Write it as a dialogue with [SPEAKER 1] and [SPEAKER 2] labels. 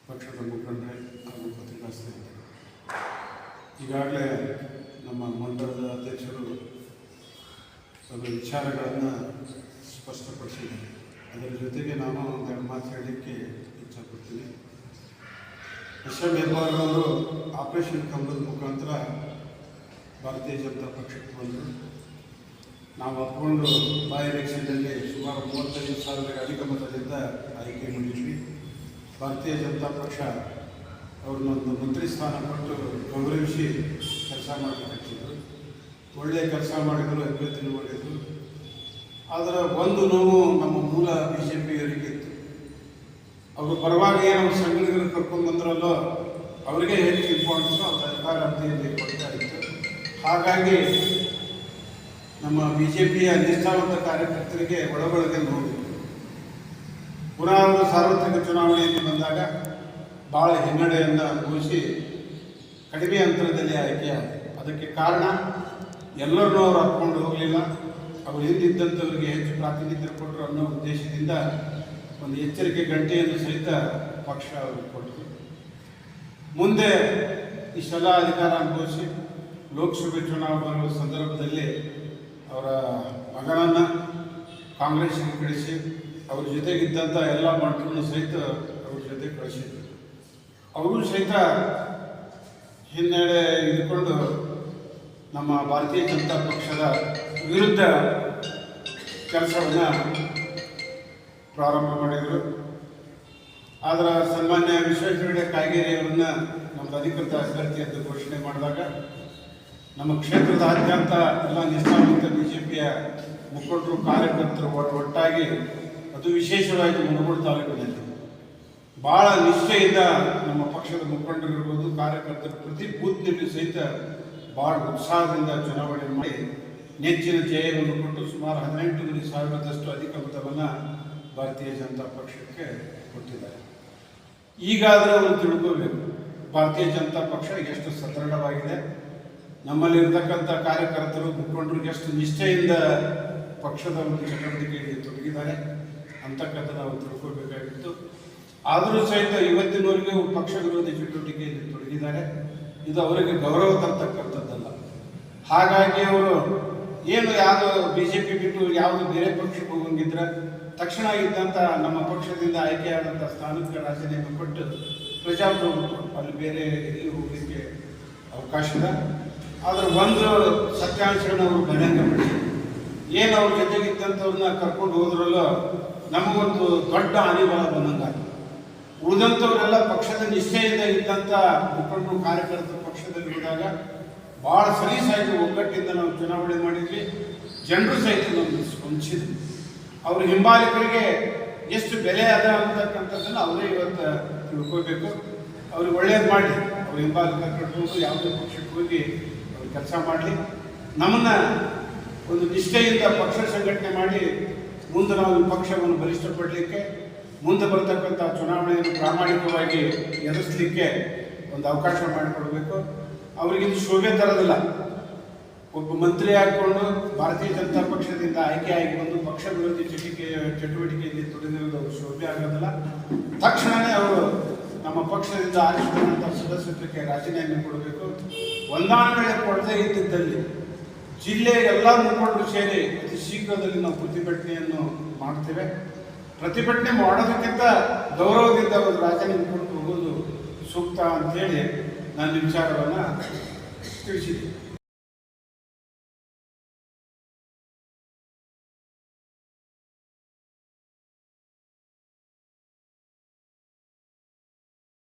[SPEAKER 1] ಪಕ್ಷದ ಮುಖಂಡರೇ ಹಾಗೂ ಪತ್ರಿಕಾ ಸ್ನೇಹಿತರು, ಈಗಾಗಲೇ ನಮ್ಮ ಮಂಡಲದ ಅಧ್ಯಕ್ಷರು ಸ್ವಲ್ಪ ವಿಚಾರಗಳನ್ನು ಸ್ಪಷ್ಟಪಡಿಸಿದ್ದಾರೆ. ಅದರ ಜೊತೆಗೆ ನಾನು ಒಂದೆರಡು ಮಾತು ಹೇಳಲಿಕ್ಕೆ ಇಚ್ಛಪಡ್ತೀನಿ. ಹೆಬ್ಬಾರವರು ಆಪರೇಷನ್ ಕಮಲದ ಮುಖಾಂತರ ಭಾರತೀಯ ಜನತಾ ಪಕ್ಷಕ್ಕೆ ಬಂದರು. ನಾವು ಅಪ್ಕೊಂಡು ಬೈ ಎಲೆಕ್ಷನ್ನಲ್ಲಿ ಸುಮಾರು 35,000 ಅಧಿಕ ಮತದಿಂದ ಆಯ್ಕೆ ಮಾಡಿದ್ವಿ. ಭಾರತೀಯ ಜನತಾ ಪಕ್ಷ ಅವ್ರನ್ನೊಂದು ಮಂತ್ರಿ ಸ್ಥಾನ ಕೊಟ್ಟು ಗೌರವಿಸಿ ಕೆಲಸ ಮಾಡಬೇಕಾಗ್ತಿದ್ರು. ಒಳ್ಳೆಯ ಕೆಲಸ ಮಾಡಿದ್ರು, ಅಭ್ಯರ್ಥಿಗಳು ಮಾಡಿದರು. ಆದರೆ ಒಂದು ನೋವು ನಮ್ಮ ಮೂಲ BJPಯವರಿಗೆ ಇತ್ತು. ಅವರು ಪರವಾಗಿ ಏನೋ ಸಂಘಟನೆಗಳು ಕರ್ಕೊಂಡು ಬಂದ್ರಲ್ಲೋ ಅವರಿಗೆ ಹೆಚ್ಚು ಇಂಪಾರ್ಟೆನ್ಸು ಅವ್ರ ಅಧಿಕಾರ ಅವಧಿಯಲ್ಲಿ ಕೊಡ್ತಾ ಇತ್ತು. ಹಾಗಾಗಿ ನಮ್ಮ BJPಯ ನಿಷ್ಠಾವಂತ ಕಾರ್ಯಕರ್ತರಿಗೆ ಒಳಗೊಳಗೆ ನೋಡಿತ್ತು. ಪುನಃ ಅವರು ಸಾರ್ವತ್ರಿಕ ಚುನಾವಣೆಯಲ್ಲಿ ಬಂದಾಗ ಭಾಳ ಹಿನ್ನಡೆಯನ್ನು ಅನುಭವಿಸಿ ಕಡಿಮೆ ಅಂತರದಲ್ಲಿ ಆಯ್ಕೆಯಾದ. ಅದಕ್ಕೆ ಕಾರಣ ಎಲ್ಲರನ್ನೂ ಅವರು ಹಾಕ್ಕೊಂಡು ಹೋಗಲಿಲ್ಲ. ಅವರು ಹಿಂದಿದ್ದಂಥವರಿಗೆ ಹೆಚ್ಚು ಪ್ರಾತಿನಿಧ್ಯ ಕೊಟ್ಟರು ಅನ್ನೋ ಉದ್ದೇಶದಿಂದ ಒಂದು ಎಚ್ಚರಿಕೆ ಗಂಟೆಯನ್ನು ಸಹಿತ ಪಕ್ಷ ಅವರು ಕೊಟ್ಟರು. ಮುಂದೆ ಇಷ್ಟೆಲ್ಲ ಅಧಿಕಾರ ಅನುಭವಿಸಿ ಲೋಕಸಭೆ ಚುನಾವಣೆ ಬರುವ ಸಂದರ್ಭದಲ್ಲಿ ಅವರ ಮಗನನ್ನು ಕಾಂಗ್ರೆಸ್ಗೆ ಕಳಿಸಿ ಅವ್ರ ಜೊತೆಗಿದ್ದಂಥ ಎಲ್ಲ ಮಂತ್ರಿಗಳನ್ನು ಸಹಿತ ಅವ್ರ ಜೊತೆ ಕಳಿಸಿದ್ರು. ಅವರು ಸಹಿತ ಹಿನ್ನಡೆ ಇದ್ಕೊಂಡು ನಮ್ಮ ಭಾರತೀಯ ಜನತಾ ಪಕ್ಷದ ವಿರುದ್ಧ ಕೆಲಸವನ್ನು ಪ್ರಾರಂಭ ಮಾಡಿದರು. ಆದರೆ ಸನ್ಮಾನ್ಯ ವಿಶ್ವೇಶ್ವರ ಕಾಗೇರಿಯವರನ್ನು ನಮ್ಮ ಅಧಿಕೃತ ಅಭ್ಯರ್ಥಿ ಎಂದು ಘೋಷಣೆ ಮಾಡಿದಾಗ ನಮ್ಮ ಕ್ಷೇತ್ರದಾದ್ಯಂತ ಎಲ್ಲ ನಿಷ್ಠಾವಂತ BJPಯ ಮುಖಂಡರು, ಕಾರ್ಯಕರ್ತರು ಒಟ್ಟಾಗಿ, ಅದು ವಿಶೇಷವಾಗಿ ಮುನಗೋಡು ತಾಲೂಕಿನಲ್ಲಿ ಭಾಳ ನಿಷ್ಠೆಯಿಂದ ನಮ್ಮ ಪಕ್ಷದ ಮುಖಂಡರಿರ್ಬೋದು, ಕಾರ್ಯಕರ್ತರು ಪ್ರತಿ ಬೂತ್ನಲ್ಲಿ ಸಹಿತ ಭಾಳ ಉತ್ಸಾಹದಿಂದ ಚುನಾವಣೆ ಮಾಡಿ ನೆಚ್ಚಿನ ಜಯವನ್ನು ಕೊಟ್ಟು ಸುಮಾರು 18,000 ಅಧಿಕ ಮತವನ್ನು ಭಾರತೀಯ ಜನತಾ ಪಕ್ಷಕ್ಕೆ ಕೊಟ್ಟಿದ್ದಾರೆ. ಈಗಾದರೂ ಅವರು ತಿಳ್ಕೋಬೇಕು, ಭಾರತೀಯ ಜನತಾ ಪಕ್ಷ ಎಷ್ಟು ಸದೃಢವಾಗಿದೆ, ನಮ್ಮಲ್ಲಿರ್ತಕ್ಕಂಥ ಕಾರ್ಯಕರ್ತರು, ಮುಖಂಡರು ಎಷ್ಟು ನಿಷ್ಠೆಯಿಂದ ಪಕ್ಷದ ಒಂದು ಚಟುವಟಿಕೆಯಲ್ಲಿ ತೊಡಗಿದ್ದಾರೆ ಅಂತಕ್ಕಂಥದ್ದು ನಾವು ತಿಳ್ಕೋಬೇಕಾಗಿತ್ತು. ಆದರೂ ಸಹಿತ ಇವತ್ತಿನವರೆಗೂ ಪಕ್ಷ ವಿರೋಧಿ ಚಟುವಟಿಕೆಯಲ್ಲಿ ತೊಡಗಿದ್ದಾರೆ. ಇದು ಅವರಿಗೆ ಗೌರವ ತರ್ತಕ್ಕಂಥದ್ದಲ್ಲ. ಹಾಗಾಗಿ ಅವರು ಏನು ಯಾವುದೋ BJP ಬಿಟ್ಟು ಯಾವುದು ಬೇರೆ ಪಕ್ಷಕ್ಕೆ ಹೋಗಂಗಿದ್ರೆ ತಕ್ಷಣ ಇದ್ದಂಥ ನಮ್ಮ ಪಕ್ಷದಿಂದ ಆಯ್ಕೆಯಾದಂಥ ಸ್ಥಾನಕ್ಕೆ ರಾಜೀನಾಮೆ ಕೊಟ್ಟು ಪ್ರಜಾಪ್ರಭುತ್ವ ಅಲ್ಲಿ ಬೇರೆ ಎಲ್ಲಿ ಹೋಗಲಿಕ್ಕೆ ಅವಕಾಶ ಇದೆ. ಆದರೆ ಒಂದು ಸತ್ಯಾಂಶಗಳನ್ನ ಅವರು ಗಣನೆ ಮಾಡಿ ಏನು ಅವ್ರ ಜೊತೆಗಿದ್ದಂಥವ್ರನ್ನ ಕರ್ಕೊಂಡು ಹೋದ್ರಲ್ಲೋ ನಮಗೊಂದು ದೊಡ್ಡ ಅನಿವಾರ ಬಂದಂಗಾಗ. ಉಳಿದಂಥವರೆಲ್ಲ ಪಕ್ಷದ ನಿಷ್ಠೆಯಿಂದ ಇದ್ದಂಥ ಮುಖಂಡರು, ಕಾರ್ಯಕರ್ತರು ಪಕ್ಷದಲ್ಲಿ ಹೋದಾಗ ಭಾಳ ಸಲೀಸಾಗಿ ಒಗ್ಗಟ್ಟಿಂದ ನಾವು ಚುನಾವಣೆ ಮಾಡಿದ್ವಿ. ಜನರು ಸಹಿತ ನಮ್ಮನ್ನು ಸ್ಪಂದಿಸಿದ್ರು. ಅವ್ರ ಹಿಂಬಾಲಿಕರಿಗೆ ಎಷ್ಟು ಬೆಲೆ ಅದ ಅಂತಕ್ಕಂಥದ್ದನ್ನು ಅವರೇ ಇವತ್ತು ತಿಳ್ಕೋಬೇಕು. ಅವ್ರಿಗೆ ಒಳ್ಳೇದು ಮಾಡಿ ಅವ್ರ ಹಿಂಬಾಲಿಕ ಕಟ್ಕೊಂಡು ಯಾವುದೇ ಪಕ್ಷಕ್ಕೆ ಹೋಗಿ ಅವ್ರು ಕೆಲಸ ಮಾಡಲಿ. ನಮ್ಮನ್ನು ಒಂದು ನಿಷ್ಠೆಯಿಂದ ಪಕ್ಷ ಸಂಘಟನೆ ಮಾಡಿ ಮುಂದೆ ನಾವು ಈ ಪಕ್ಷವನ್ನು ಬಲಿಷ್ಠಪಡಲಿಕ್ಕೆ, ಮುಂದೆ ಬರತಕ್ಕಂಥ ಚುನಾವಣೆಯನ್ನು ಪ್ರಾಮಾಣಿಕವಾಗಿ ಎದುರಿಸಲಿಕ್ಕೆ ಒಂದು ಅವಕಾಶ ಮಾಡಿಕೊಡ್ಬೇಕು. ಅವರಿಗಿದು ಶೋಭೆ ತರೋದಿಲ್ಲ. ಒಬ್ಬ ಮಂತ್ರಿ ಆಗಿಕೊಂಡು ಭಾರತೀಯ ಜನತಾ ಪಕ್ಷದಿಂದ ಆಯ್ಕೆಯಾಗಿ ಬಂದು ಪಕ್ಷ ವಿರೋಧಿ ಚಟುವಟಿಕೆಯಲ್ಲಿ ತೊಡಗಿರೋದು ಅವರು ಶೋಭೆ ಆಗೋದಿಲ್ಲ. ತಕ್ಷಣವೇ ಅವರು ನಮ್ಮ ಪಕ್ಷದಿಂದ ಆರಿಸಿಕೊಂಡಂಥ ಸದಸ್ಯತ್ವಕ್ಕೆ ರಾಜೀನಾಮೆ ಕೊಡಬೇಕು. ಹೊಂದಾಣಿಕೆ ಕೊಡದೇ ಇದ್ದಿದ್ದಲ್ಲಿ ಜಿಲ್ಲೆಯ ಎಲ್ಲ ಮುಖಂಡರು ಸೇರಿ ಅತಿ ಶೀಘ್ರದಲ್ಲಿ ನಾವು ಪ್ರತಿಭಟನೆಯನ್ನು ಮಾಡ್ತೇವೆ. ಪ್ರತಿಭಟನೆ ಮಾಡೋದಕ್ಕಿಂತ ಗೌರವದಿಂದ ಅವರು ರಾಜೀನಾಮೆ ಕೊಟ್ಟು ಹೋಗೋದು ಸೂಕ್ತ ಅಂತೇಳಿ ನಾನು ವಿಚಾರವನ್ನು ತಿಳಿಸಿದ್ದೆ.